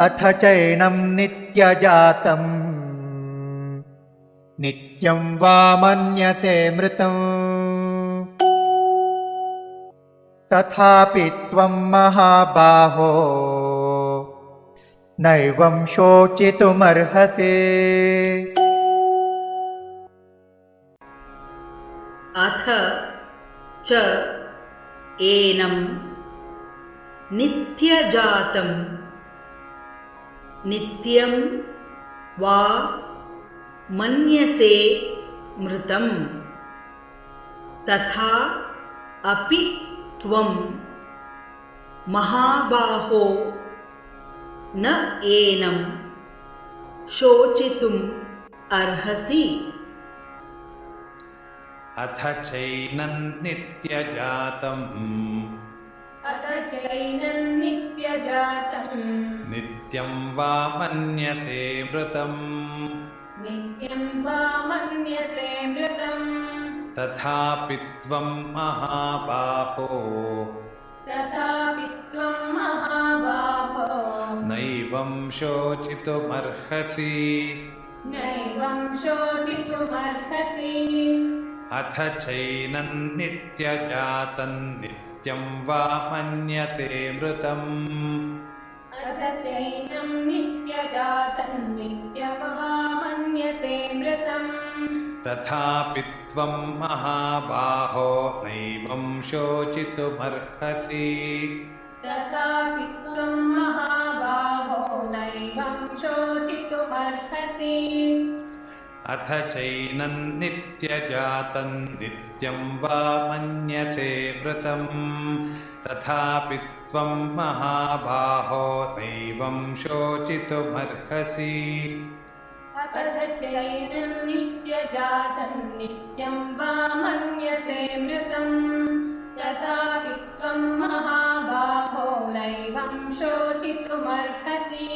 अथ चैनं नित्यजातं नित्यं वा मन्यसे मृतम् तथापि त्वं महाबाहो नैवं शोचितुमर्हसि। अथ च एनं नित्यजातं नित्यं वा मन्यसे मृतं तथा अपि त्वं महाबाहो न एनं शोचितुम् अर्हसि। अथ चैनं नित्यजातं नित्यं वा मन्यसे मृतम् तथापि त्वं महाबाहो नैवं शोचितुमर्हसि। अथ चैनं नित्यजातं नित्यं वा मन्यसे मृतम् तथापि त्वं महाबाहो नैवं शोचितुमर्हसि। अथ चैनं नित्यजातं नित्यं वा मन्यसे मृतम् तथापि त्वं महाबाहो नैवं शोचितुमर्हसि।